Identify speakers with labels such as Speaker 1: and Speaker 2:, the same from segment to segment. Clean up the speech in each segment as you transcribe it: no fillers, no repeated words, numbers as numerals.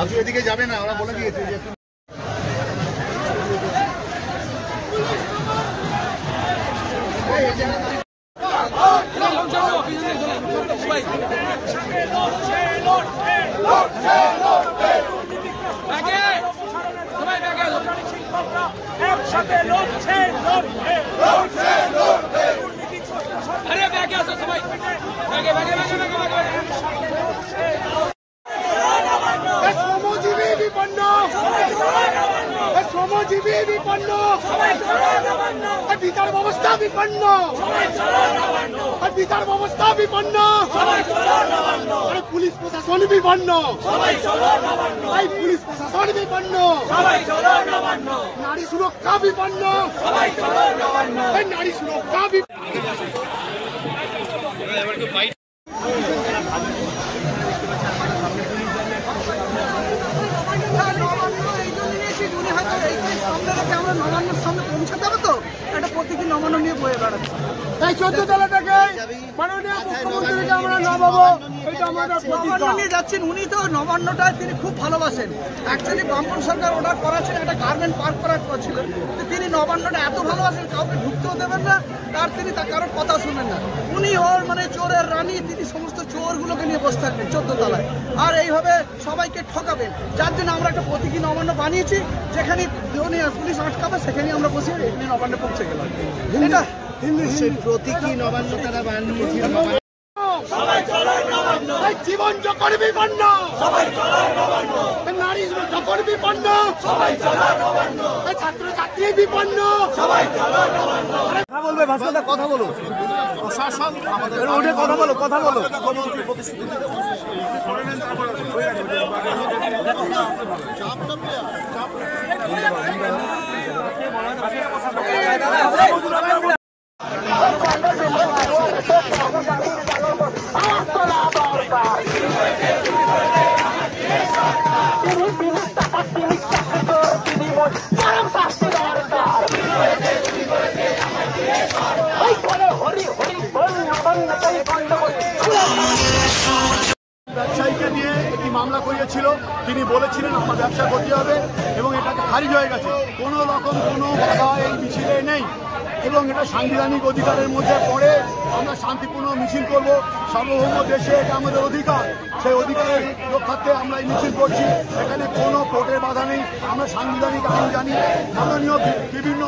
Speaker 1: আপনি এদিকে যাবে না, ওরা বলে দিয়েছে যে
Speaker 2: একসাথে লড়ছে লড়বে লড়ছে লড়বে আরে ব্যাগে আসো সবাই ব্যাগে ব্যাগে ব্যাগে ব্যাগে
Speaker 1: শ্রমজীবী বিপন্ন, শ্রমজীবী বিপন্ন, বিচার ব্যবস্থা বিপন্ন, বিচার ব্যবস্থা বিপন্ন, পুলিশ প্রশাসন বিপন্ন, পুলিশ প্রশাসন বিপন্ন, নারী সুরক্ষা বিপন্ন, নারী সুরক্ষা
Speaker 3: আমরা নবান্নের সামনে পৌঁছাতে হবে তো একটা প্রতীকী নবান্ন নিয়ে বয়ে বেড়াচ্ছে।
Speaker 1: তাই 14 তলা থেকে মাননীয় মুখ্যমন্ত্রীকে আমরা নামাবো, এটা আমাদের
Speaker 3: নবান্ন নিয়ে যাচ্ছেন। উনি তো নবান্নটা তিনি খুব ভালোবাসেন। অ্যাকচুয়ালি বামপন সরকার অর্ডার করাছেন, একটা গার্মেন্ট পার্ক করার ছিল, তিনি নবান্নটা এত ভালোবাসেন কাউকে ঢুকতেও দেবেন না, তার তিনি তা কারোর কথা শুনবেন না। উনি ওর মানে চোরের রানী, তিনি সমস্ত চোরগুলোকে নিয়ে বসে থাকবেন 14 তলায় আর এইভাবে সবাইকে ঠকাবেন। যার জন্য আমরা একটা প্রতীকী নবান্ন বানিয়েছি, যেখানে পুলিশ আটকাবে সেখানে আমরা বসে এখানে নবান্নে পৌঁছে গেলাম। এটা
Speaker 1: প্রতীকী নবান্ন তারা বানিয়েছে।
Speaker 3: জীবন যখন বিপন্ন, নারী যখন বিপন্ন, ছাত্র ছাত্রী বিপন্ন,
Speaker 1: কথা বলবে, ভাষাটা কথা বলো, প্রশাসন আমাদের কথা বলো, কথা বলো। ব্যবসায়ীকে নিয়ে একটি মামলা করিয়েছিল, তিনি বলেছিলেন আমার ব্যবসা করতে হবে এবং এটাকে খারিজ হয়ে গেছে। কোনো রকম কোনো বাধা এই মিছিলে নেই এবং এটা সাংবিধানিক অধিকারের মধ্যে পড়ে। আমরা শান্তিপূর্ণ মিছিল করব, সার্বভৌম দেশে এটা আমাদের অধিকার, সেই অধিকারের রক্ষার্থে আমরা এই মিছিল করছি। এখানে কোনো কোর্টের বাধা নেই, আমরা সাংবিধানিক আইন জানি, মাননীয় বিভিন্ন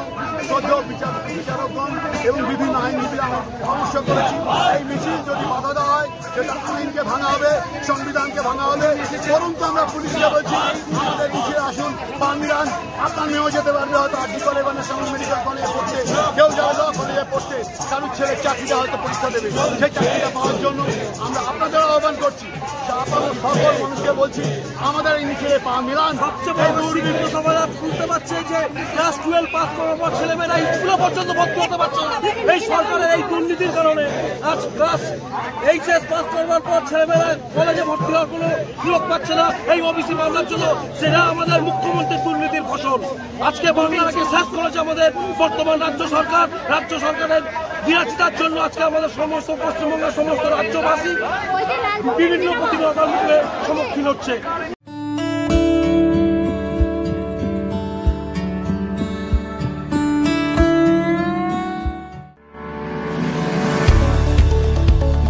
Speaker 1: বিচারকগণ এবং বিভিন্ন আইনজীবীরা পরামর্শ করেছি। এই মিছিল যদি বাধা দেওয়া হয় সেটা আইনকে ভাঙা হবে, সংবিধানকে ভাঙা হবে। বরং তো আমরা পুলিশকে বলছি আমাদের মিছিলে আসুন, পান আপনার মেয়েও যেতে পারবে, হয়তো আর্জি করে বা ন্যাশনাল মেডিকেল কলেজে পড়তে, কেউ যাবে ল কলেজে পড়তে, কারুর ছেলের চাকরিটা হয়তো পরীক্ষা দেবে, সেই চাকরিটা পাওয়ার জন্য আমরা আপনাদের আহ্বান করছি। আপনাদের সকল মানুষকে বলছি আমাদের এই মিছিলে পা মিলান।
Speaker 3: সবচেয়ে বড় দুর্নীতি সমাজ বুঝতে পারছে যে ক্লাস 12 পাস করার পর ছেলেমেয়েরা স্কুলে পর্যন্ত ভর্তি হতে পারছে না এই সরকারের এই দুর্নীতির কারণে। আজ ক্লাস এইচএস পাস করবার পর ছেলেমেয়েরা কলেজে ভর্তি হওয়ার কোনো সুযোগ পাচ্ছে না এই ওবিসি মামলার জন্য। সেটা আমাদের মুখ্যমন্ত্রীর দুর্নীতির ফসল। আজকে বাংলাকে শেষ করেছে আমাদের বর্তমান রাজ্য সরকার। রাজ্য সরকারের বিরাচিতার জন্য আজকে আমাদের সমস্ত পশ্চিমবঙ্গের সমস্ত রাজ্যবাসী বিভিন্ন প্রতিবাদের মুখে সম্মুখীন হচ্ছে।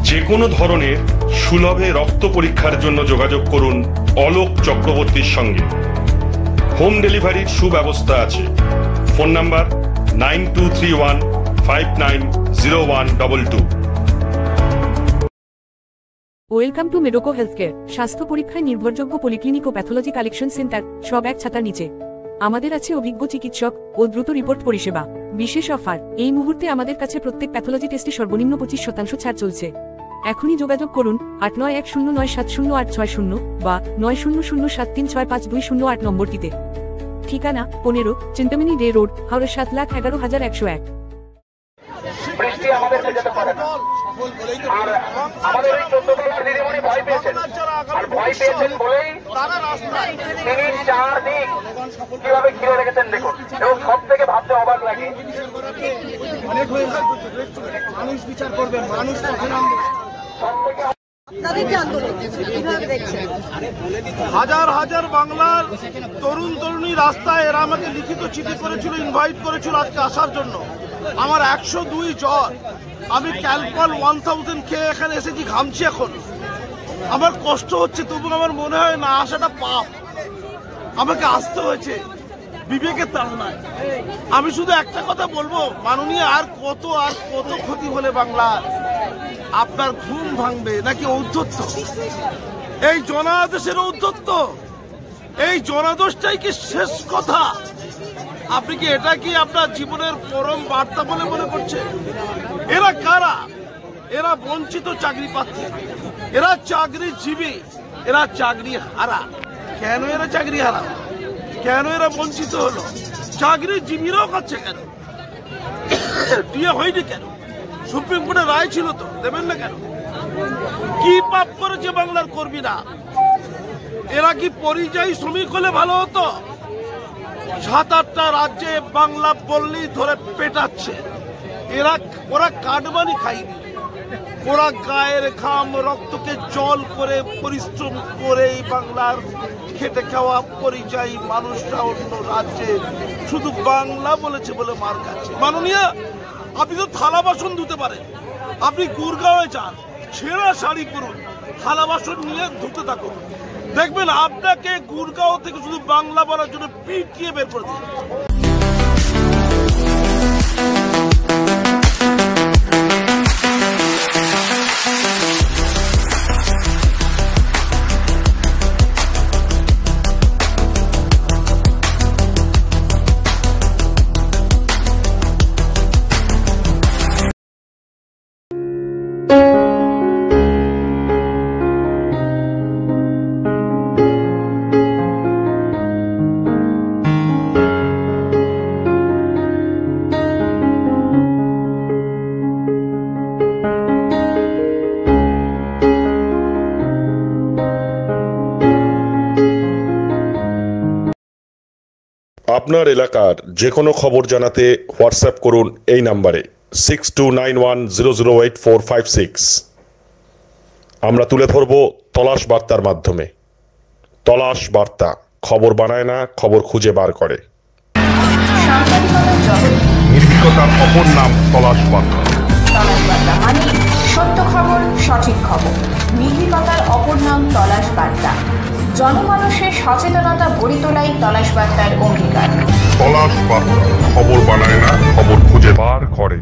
Speaker 4: যে কোনো ধরনের সুলভে রক্ত পরীক্ষার জন্য যোগাযোগ করুন অলোক চক্রবর্তীর সঙ্গে। হোম ডেলিভারির সুব্যবস্থা আছে। Phone number 9231590122।
Speaker 5: Welcome to মেডোকো healthcare. স্বাস্থ্য পরীক্ষায় নির্ভরযোগ্য পলিক্লিনিক ও প্যাথোলজি কালেকশন সেন্টার, সব এক ছাতার নিচে। আমাদের আছে অভিজ্ঞ চিকিৎসক ও দ্রুত রিপোর্ট পরিষেবা। বিশেষ অফার, এই মুহূর্তে আমাদের কাছে প্রত্যেক প্যাথোলজি টেস্টে সর্বনিম্ন 25% ছাড় চলছে। এখনই যোগাযোগ করুন 8910970860 বা 9007365208 নম্বরটিতে। ঠিকানা 15 চিন্তামণি ডে রোড, হাওড়া 7,11,101।
Speaker 6: বৃষ্টি আমাদেরকে যেতে পারে না। আর আমাদের এই 14 তলা দিদিমণি ভয় পেয়েছেন, আর ভয় পেয়েছেন বলেই 3-4 দিন কিভাবে ঘিরে রেখেছেন দেখুন। এবং সব থেকে ভাবতে অবাক লাগে,
Speaker 1: অনেক হয়ে মানুষ বিচার করবে, মানুষ
Speaker 7: তাদেরকে আন্দোলন কিভাবে দেখছেন?
Speaker 3: হাজার হাজার বাংলার তরুণ তরুণী রাস্তায় এরা আমাকে লিখিত চিঠি করেছিল, ইনভাইট করেছিল আজকে আসার জন্য। আমার 102 জ্বর, আমি ক্যালপল 1000 খেয়ে এখানে এসেছি, ঘামছি এখন, আমার কষ্ট হচ্ছে, তবু আমার মনে হয় না আসাটা পাপ, আমাকে আসতে হয়েছে বিবেকের তাড়নায়। আমি শুধু একটা কথা বলবো, মাননীয়, আর কত ক্ষতি হলে বাংলার আপনার ঘুম ভাঙবে নাকি ঔদ্ধত্য? এই জনাদেশের ঔদ্ধত্য, এই জনাদেশটাই কি শেষ কথা? আপনি কি এটা কি আপনার জীবনের পরম বার্তা বলে মনে করছেন? এরা কারা? এরা বঞ্চিত চাকরি প্রার্থী, এরা চাকরিজীবী, এরা চাকরি হারা। কেন এরা চাকরি হারা? কেন এরা বঞ্চিত হলো? চাকরিজীবীরাও খাচ্ছে কেন? বিয়ে হয়নি কেন? সুপ্রিম কোর্টের রায় ছিল তো, দেবেন না কেন? কি পাপ করেছে বাংলার কর্মীরা? এরা কি পরিযায়ী শ্রমিক হলে ভালো হতো? 7-8টা রাজ্যে বাংলা বললেই ধরে পেটাচ্ছে। ওরা কাটমানি খায়নি, ওরা গায়ের ঘাম রক্তকে জল করে পরিশ্রম করে এই বাংলার খেটে খাওয়া পরিযায়ী মানুষরা অন্য রাজ্যে শুধু বাংলা বলেছে বলে মার খাচ্ছে। মাননীয়, আপনি তো থালা বাসন ধুতে পারেন, আপনি গুরগাঁওয়ে যান, ছেঁড়া শাড়ি পরুন, থালা বাসন নিয়ে ধুতে থাকুন, দেখবেন আপনাকে গুরগাঁও থেকে শুধু বাংলা বলার জন্য পিটিয়ে বের করে দিন।
Speaker 4: আপনার এলাকার যে কোনো খবর জানাতে হোয়াটসঅ্যাপ করুন এই নাম্বারে 6291008456। আমরা তুলে ধরব তলাশ বার্তার মাধ্যমে। তলাশ বার্তা, খবর বানায় না, খবর খুঁজে বার করে। নির্ভীকতার অপর নাম তলাশ বার্তা।
Speaker 8: তলাশ বার্তা মানে সত্য খবর, সঠিক খবর। নির্ভীকতার অপর নাম তলাশ বার্তা। জনমানুষের সচেতনতা গড়ে তোলাই তলাশ বার্তার অঙ্গীকার।
Speaker 4: তলাশ বার্তা, খবর বানায় না, খবর খুঁজে বার করে।